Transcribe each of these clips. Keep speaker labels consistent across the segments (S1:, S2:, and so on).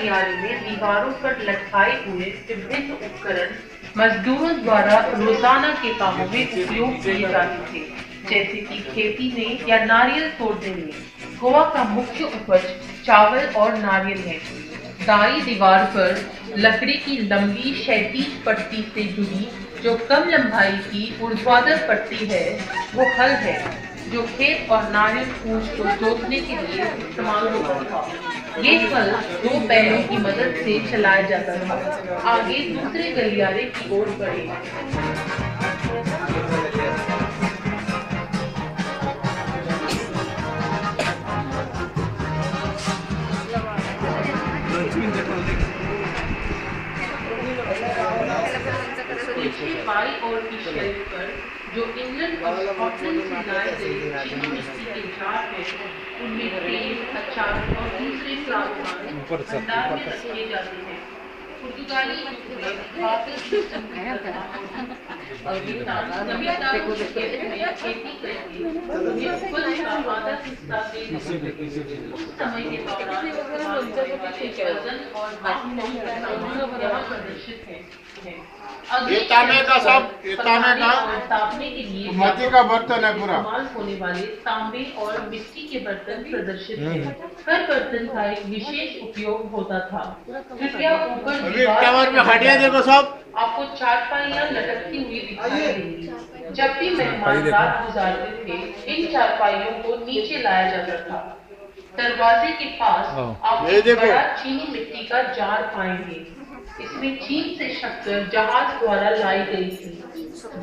S1: गलियारे में दीवारों पर लटकाए हुए विभिन्न उपकरण मजदूरों द्वारा रोजाना के कामों में उपयोग किए जाते थे, जैसे कि खेती में या नारियल तोड़ने में। गोवा का मुख्य उपज चावल और नारियल है। दाई दीवार पर लकड़ी की लंबी क्षैतिज पट्टी से जुड़ी जो कम लंबाई की ऊर्ध्वाधर पट्टी है, वो हल है, जो खेत और नारियल फूस को जोतने के लिए इस्तेमाल होता था। ये हल दो बैलों की मदद से चलाया जाता था। आगे दूसरे गलियारे की ओर बढ़े। बाई और की शेल्फ पर जो इंग्लैंड और स्कॉटलैंड से लाए गए चीनी मिट्टी के जार हैं, उनमें तेल, अचार और दूसरे सामान भंडार में रखे जाते हैं। पुर्तगाली युग में वापस सिस्टम और जमींदारों के खेत में खेती करके उन्हें फल का आधा हिस्सा देते थे। उस समय के दौरान वजन और यहाँ प्रदर्शित है।
S2: ये तांबे का
S1: तापने के लिए
S2: माटी का बर्तन है पूरा।
S1: इस्तेमाल होने वाले तांबे और मिट्टी के बर्तन प्रदर्शित हैं। हर बर्तन का एक विशेष उपयोग होता था। कृपया ऊपर
S2: दीवार में हड्डियां देखो सब।
S1: आपको चारपाइयां लटकती हुई दिखाई देंगी। जब भी मेहमान रात गुजारते थे, इन चारपाइयों को नीचे लाया जाता था। दरवाजे के पास आप एक बड़ा चीनी मिट्टी का जार पाएंगे। इसमें चीन से शक्कर जहाज द्वारा लाई गई थी।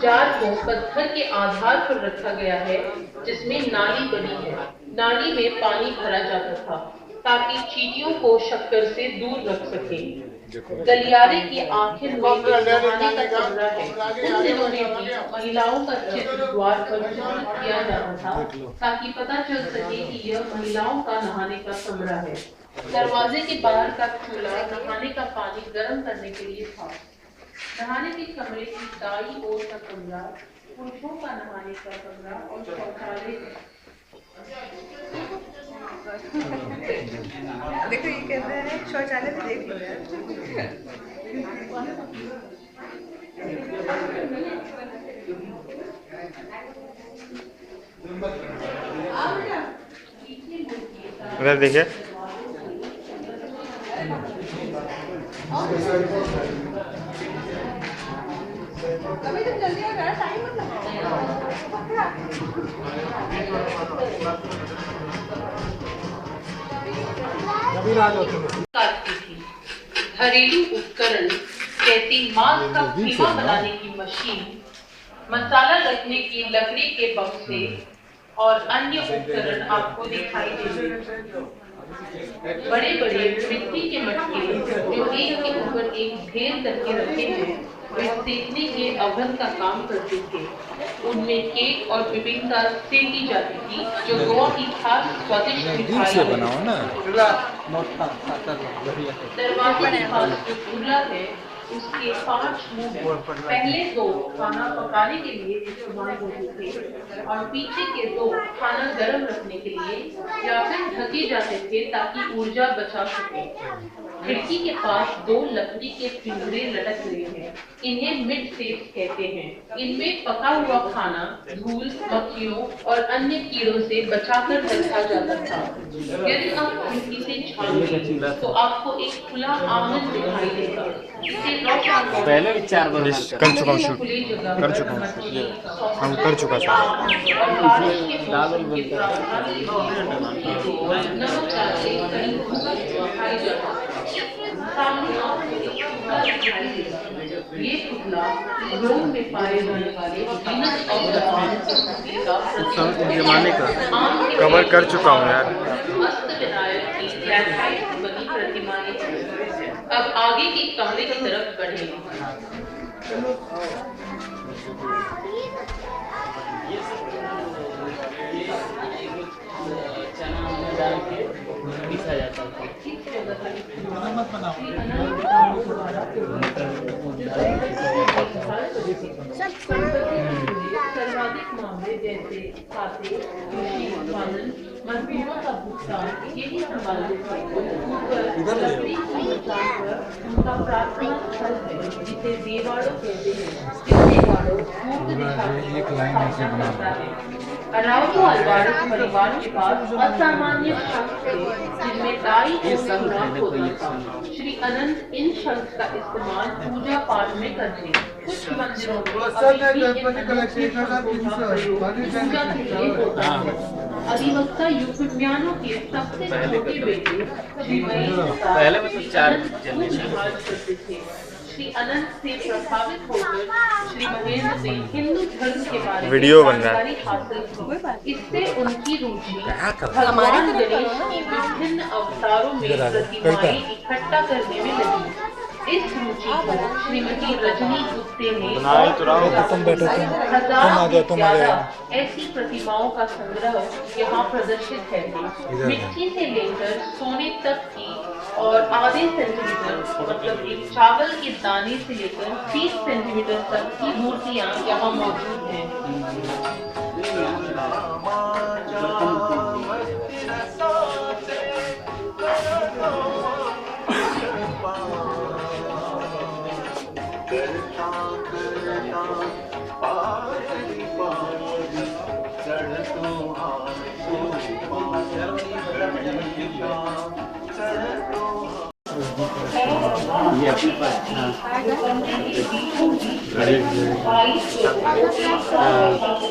S1: जार को पत्थर के आधार पर रखा गया है, जिसमें नाली बनी है। नाली में पानी भरा जाता था ताकि चीनियों को शक्कर से दूर रख सके। गलियारे के आखिर में नहाने का कमरा है। उन दिनों में भी महिलाओं का चित्र द्वार पर चित्रित किया जाता था ताकि पता चल सके कि यह महिलाओं का नहाने का कमरा है। दरवाजे के बाहर का चूल्हा नहाने का पानी गर्म करने के लिए था। नहाने के कमरे की दाईं ओर का कमरा पुरुषों का नहाने का कमरा और शौचालय है।
S3: देखो ये कहते हैं शौचालय भी देख लो यार।
S2: उधर देखिए।
S3: कभी तुम जल्दी आ रहा टाइम मत लगाओ।
S1: घरेलू उपकरण जैसे मांस का कीमा बनाने की मशीन, मसाला रखने की लकड़ी के बक्से और अन्य उपकरण आपको दिखाई देंगे। बड़े बड़े मिट्टी के मटके जो एक के ऊपर एक ढेर करके रखे हैं, वे सेकने के अवन का काम करते थे। उनमें केक और बिबिंका सेकी जाती थी, जो गोवा की खास स्वादिष्ट मिठाई है। दरवाजे के पास जो चूल्हा है, उसके 5 मुंह पहले 2 खाना पकाने के लिए इस्तेमाल होते थे और पीछे के 2 खाना गर्म रखने के लिए या फिर ढके जाते थे ताकि ऊर्जा बचा सके। खिड़की के पास 2 लकड़ी के पिंजरे लटक रहे हैं। इन्हें मिड सेफ कहते हैं। इनमें पका हुआ खाना धूल, मक्खियों और अन्य कीड़ों से बचाकर रखा जाता था। यदि आप खिड़की से झांकें तो आपको एक खुला आंगन दिखाई देगा।
S2: पहले भी 4 बार कर चुका हूँ शूट, कर चुका हूँ, हम कर चुका
S1: ये पुतला रोम में पाए जाने वाले
S2: जमाने का कवर कर चुका हूँ यार।
S1: बनी प्रतिमाएं। अब आगे के कमरे की तरफ बढ़े।
S4: पीसा जाता है।
S1: सर्वाधिक मामले जैसे खाते, कृषि उत्पादन, मजदूरों का भुगतान यही संभालते थे। पर लकड़ी की मचान पर उनका प्रार्थना स्थल है, जिसे देवाड़ो कहते हैं। इस देवाड़ो पूर्व दिशा में स्थापना करता है। अराउजो अल्वारेस परिवार के पास असामान्य शंख थे, जिनमें दाई कोने गुलाब होता था। श्री अनंत इन शंख का इस्तेमाल पूजा पाठ में करते। कुछ मंदिरों में अभी भी इन अनंत शंखों का प्रयोग पूजा के लिए होता है। अधिवक्ता यूफिमियानो के सबसे छोटे बेटे श्री श्री अनंत से प्रभावित होकर श्री महेंद्र ने हिंदू धर्म के बारे में जानकारी हासिल की। इससे उनकी रुचि भगवान गणेश की विभिन्न अवतारों में प्रतिमाएं इकट्ठा करने में लगी। इस रुचि को श्रीमती रजनी गुप्ते ने ऐसी प्रतिमाओं का संग्रह यहाँ प्रदर्शित है। मिट्टी से लेकर सोने तक की और आधे सेंटीमीटर मतलब एक चावल के दाने से लेकर 30 सेंटीमीटर तक की मूर्तियाँ यहाँ मौजूद हैं।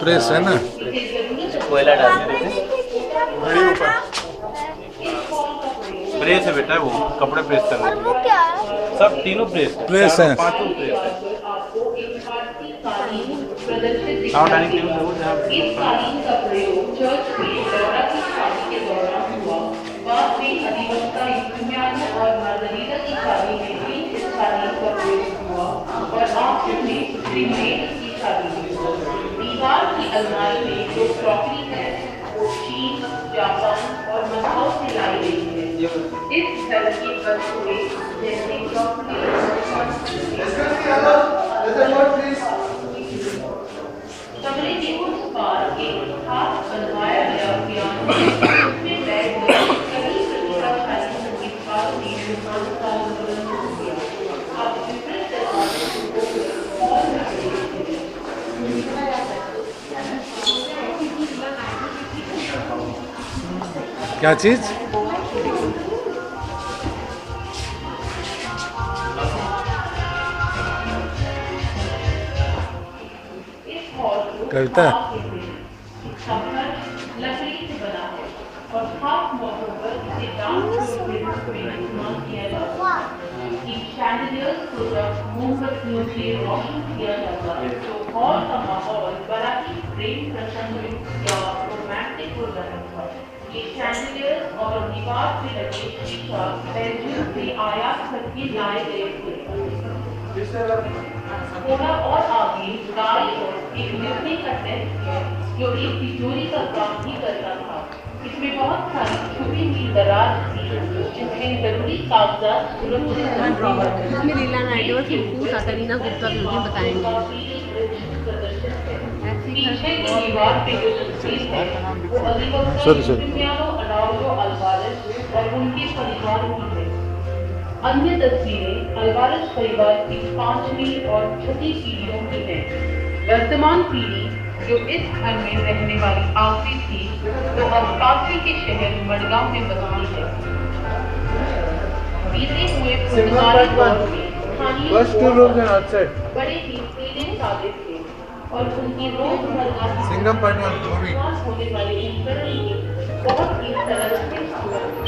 S4: प्रेस है ना,
S2: कोयला डाल के
S5: प्रेस है बेटा, वो कपड़े प्रेस करने के लिए सब तीनों प्रेस
S4: है।
S5: पांचों प्रेस है।
S1: डाइनिंग टेबल इस कालीन का प्रयोग चर्च में दौरा की शादी के दौरान हुआ। बाद में अधिवक्ता यूफिमियानो और मार्गरीटा की शादी में भी इस कालीन का प्रयोग हुआ और आखिर में श्री महेंद्र की शादी में हुआ। दीवार की अलमारी में जो क्रॉकरी है वो चीन, जापान और मकाओ से लाई गई है। इस घर की वस्तुएं जैसे क्रॉकरी कमरे के उस पार एक खास बनवाया गया पियानो है, उसमें बैठकर कई प्रतिभाशाली संगीतकारों ने विद्वान सॉन्ग प्रदर्शित किया। आप विपरीत तस्वीरों को और
S4: क्या चीज? कविता
S1: लकड़ी से बना है और खास मौकों पर इसे डांस शो के रूप में इस्तेमाल किया जाता है। इन शैंडलियर्स को जब मोमबत्तियों से रोशन किया जाता है तो हॉल का माहौल बड़ा ही प्रेम प्रसंग या रोमांटिक हो जाता है। ये शैंडलियर्स और दीवार पे लगे शीशा बेल्जियम से आयात करके लाए गए थे। थोड़ा और आगे दाई और एक निर्णय का टेस्ट है जो एक तिजोरी का काम ही करता था। इसमें बहुत सारी छुपी हुई दराज थी जिसमें जरूरी कागजात सुरक्षित
S3: इसमें लीला नायडू और कातरीना गुप्ता भी बताएंगे।
S1: पीछे की दीवार पे जो तस्वीर है वो अधिवक्ता यूफिमियानो अराउजो अल्वारेस और उनके परिवार की है। अन्य तस्वीरें अल्वारेस परिवार की 5वीं और 6ठी पीढ़ियों की हैं। वर्तमान पीढ़ी जो इस घर में रहने वाली आखिरी थी वो अब काशी के शहर मडगांव में बसती है। बीते हुए पुर्तगाली दौर में स्थानीय बड़े ही सीधे सादे थे और उनकी रोजमर्रा होने वाले उपकरण बहुत ही सरल थे,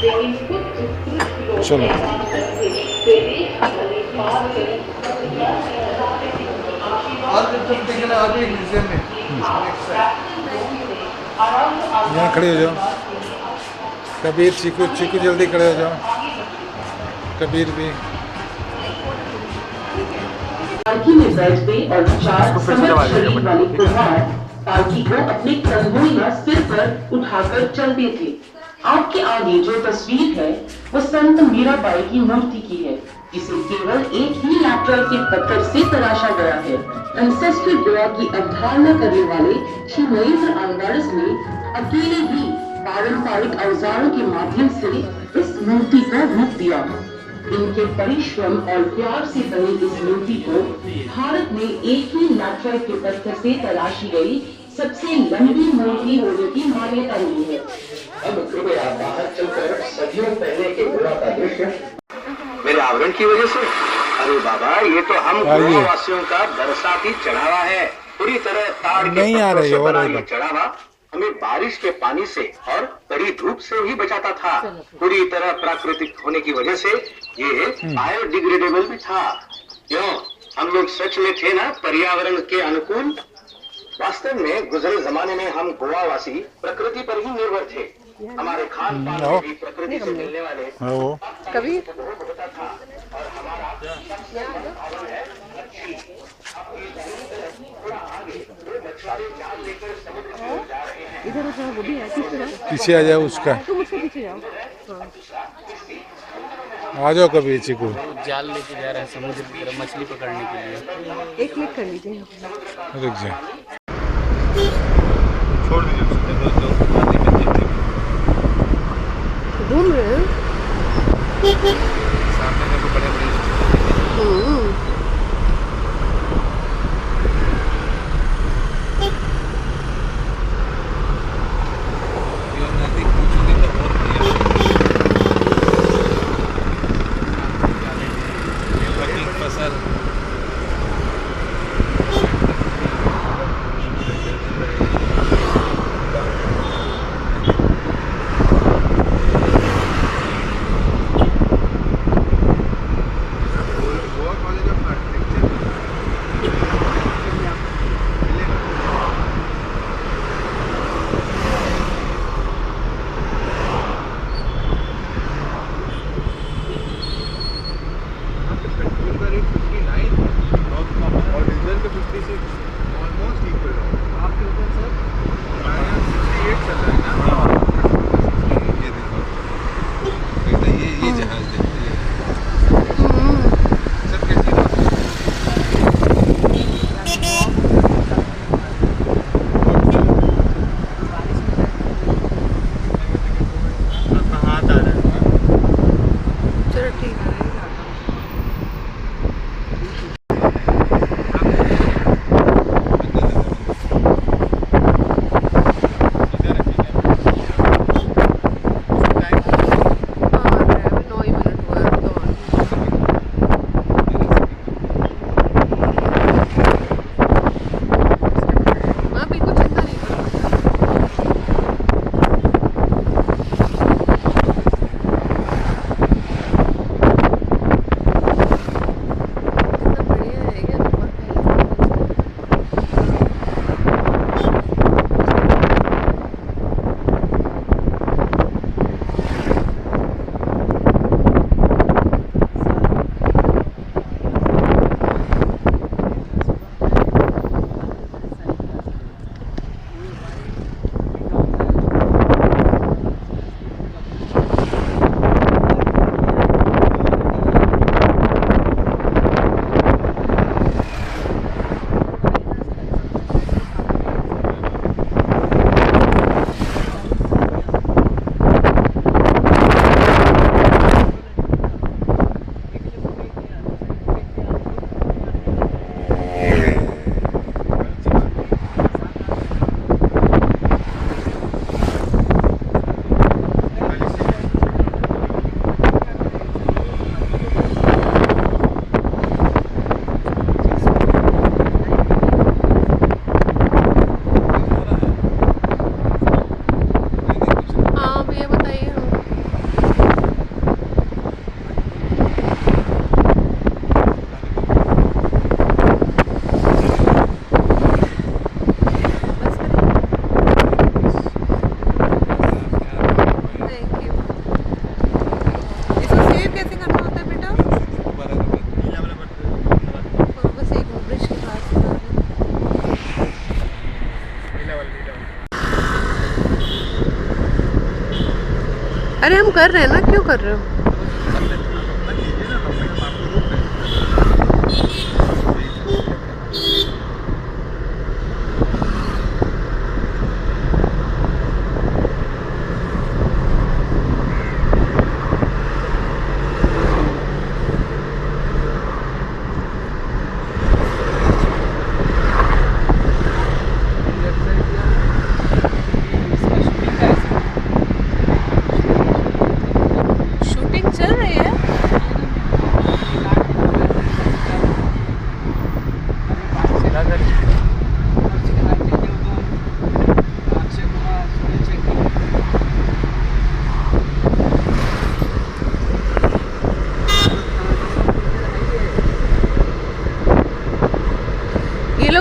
S1: लेकिन कुछ उत्कृष्ट लोग ऐसा करके विदेश की पार कर
S4: यहाँ खड़े हो जाओ। कबीर, चीकू चीकू जल्दी खड़े हो जाओ। कबीर भी
S1: पालकी में बैठते और 4 समर्थ शरीर वाले कुम्हार पालकी को अपने कंधों या सिर पर उठाकर चलते थे। आपके आगे जो तस्वीर है वो संत मीराबाई की मूर्ति की है। इसे केवल एक ही लैटरल के पत्थर से तराशा गया है। एंसेस्ट्रल गोवा की अवधारणा करने वाले श्री महेंद्र अल्वारेस ने अकेले ही पारंपरिक औजारों के माध्यम से इस मूर्ति का रूप दिया। इनके परिश्रम और प्यार से बनी इस मूर्ति को भारत में एक ही लैटराइट के पत्थर से तराशी गई सबसे लंबी मूर्ति होने की मान्यता मिली है।
S6: अब कृपया बाहर चलकर सदियों पहले के गोवा का दृश्य मेरे आवरण की वजह से। अरे बाबा, ये तो हम गोवा वासियों का बरसाती चढ़ावा है। पूरी तरह ताड़ के पत्तों से बना ये चढ़ावा हमें बारिश के पानी से और कड़ी धूप से ही बचाता था। पूरी तरह प्राकृतिक होने की वजह से ये बायोडिग्रेडेबल भी था। क्यों, हम लोग सच में थे ना पर्यावरण के अनुकूल। वास्तव में गुजरे जमाने में हम गोवावासी प्रकृति पर ही निर्भर थे। हमारे खान पान में भी प्रकृति से मिलने वाले
S3: कभी
S6: होता था और हमारा
S3: इधर उधर वो भी है,
S4: पीछे आ जाओ उसका,
S3: तुम उसके पीछे जाओ।
S4: आ जाओ कबीर चीकू।
S2: जाल लेके जा रहे हैं समुद्र की तरफ मछली पकड़ने के लिए।
S3: एक क्लिक कर लीजिए।
S4: रुक जा,
S5: छोड़ दीजिए।
S3: घूम रहे हैं।
S5: सामने देखो बड़े
S3: अरे हम कर रहे हैं ना, क्यों कर रहे हो?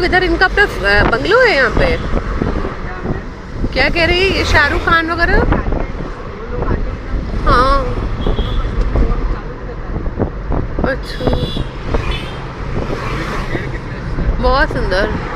S7: लोग इधर, इनका अपना बंगलो है यहाँ पे। क्या कह रही है ये शाहरुख खान वगैरह? हाँ अच्छा, बहुत सुंदर।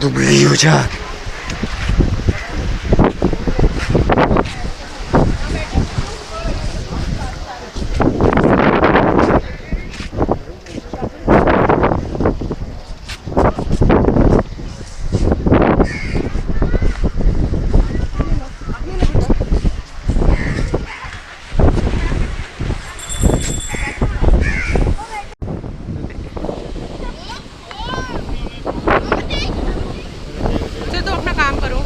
S2: दुबली हो जा।
S7: तो अपना काम करो।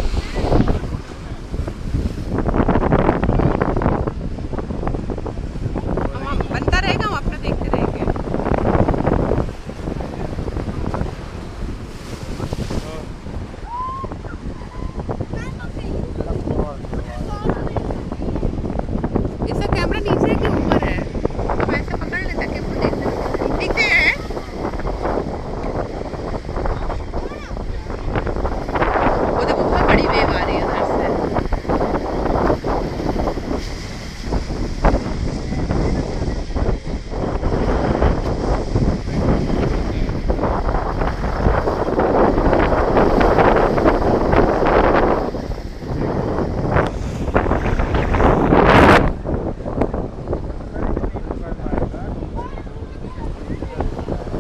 S7: बनता रहेगा, हम अपना देखते रहेंगे। इसका कैमरा नीचे है कि ऊपर है? हम ऐसे पकड़ लेते हैं कि वो देख सकते। नीचे है। वो देखो बहुत बड़ी वेव आ रही है उधर से।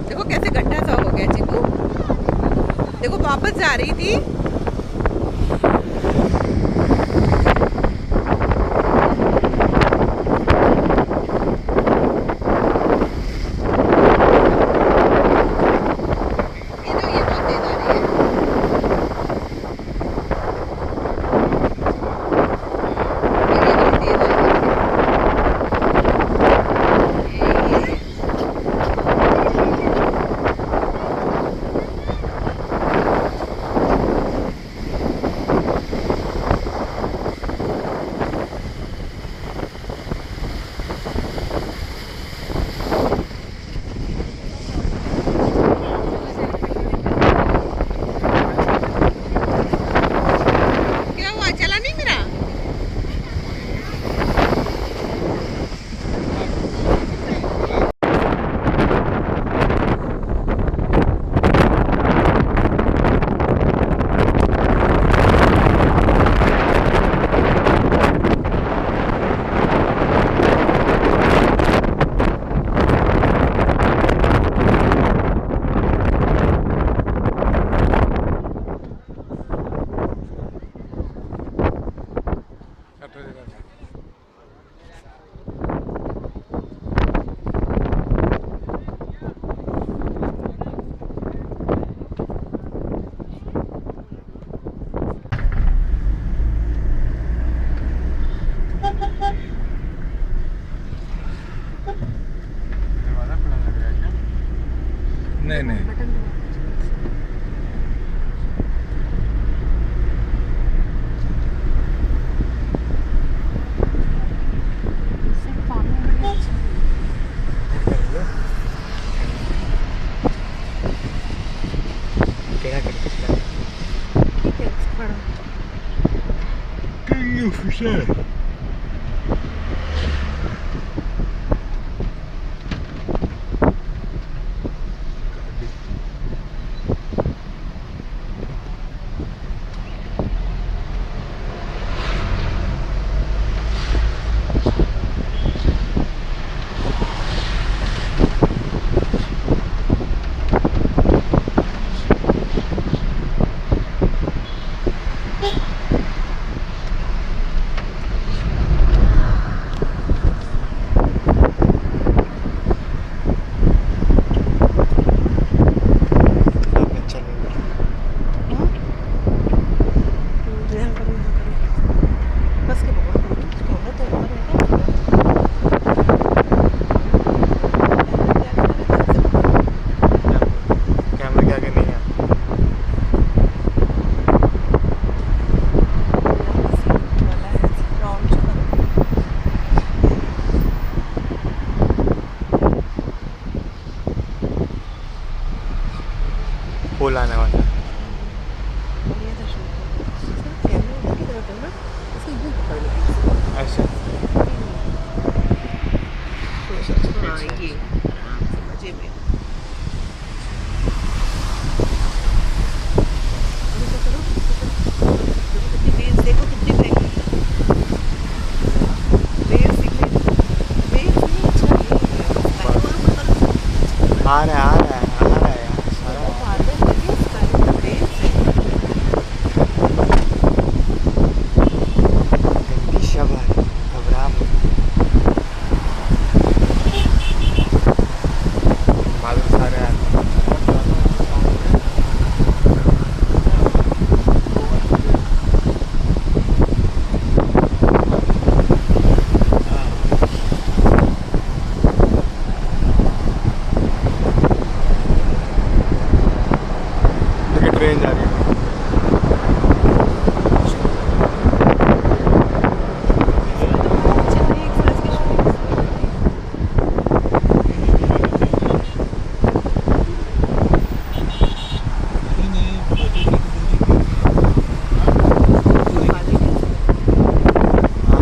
S7: देखो कैसे गड्ढा सा हो गया चिकू। देखो वापस जा रही थी। ये बहुत तेज आ रही है। ये वाली तेज आ रही है। क्या हुआ, चला नहीं मेरा?
S4: नहीं नहीं
S2: पुल आने वाला है।
S7: ये तो शूट कैमरा इधर की तरफ है ना, इसको यूं पकड़ लो
S2: ऐसे
S7: हाँ ये मजे में। देखो कितनी महंगी
S2: आ रहा है यार सारा। गंदी शब है, घबरा मत। मालूम सारे यार ट्रेन जा रही है।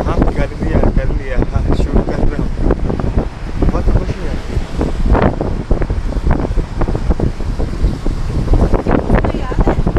S2: हाँ कर लिया हाँ, शूट कर रहे हो। बहुत खुश हुआ।
S7: याद है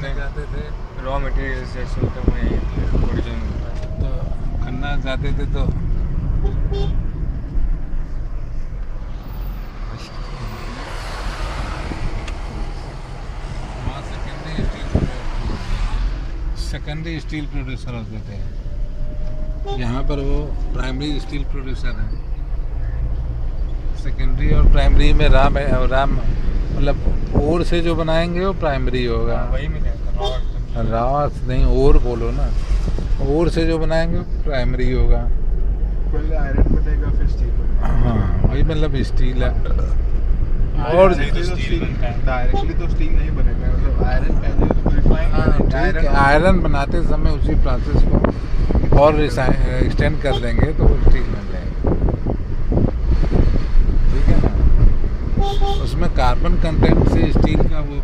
S4: खन्ना जाते थे
S2: रॉ मटेरियल जैसे होता है वही ओरिजिनल।
S4: तो खन्ना जाते थे तो वहाँ सेकेंडरी स्टील प्रोड्यूसर होते थे, यहाँ पर वो प्राइमरी स्टील प्रोड्यूसर हैं। सेकेंडरी और प्राइमरी में राम है, और राम मतलब ओर से जो बनाएंगे वो प्राइमरी होगा।
S2: वही मिलेगा
S4: रास नहीं, ओर बोलो ना, ओर से जो बनाएंगे वो प्राइमरी होगा।
S5: पहले आयरन बनेगा फिर स्टील बनेगा।
S4: हाँ वही मतलब स्टील है। और
S5: डायरेक्टली तो स्टील नहीं बनेगा, मतलब आयरन पहले उसको रिफाइन
S4: आयरन बनाते समय उसी प्रोसेस को और एक्सटेंड कर देंगे तो वो स्टील बन जाएगा, ठीक है ना। उसमें कार्बन कंटेंट से स्टील का वो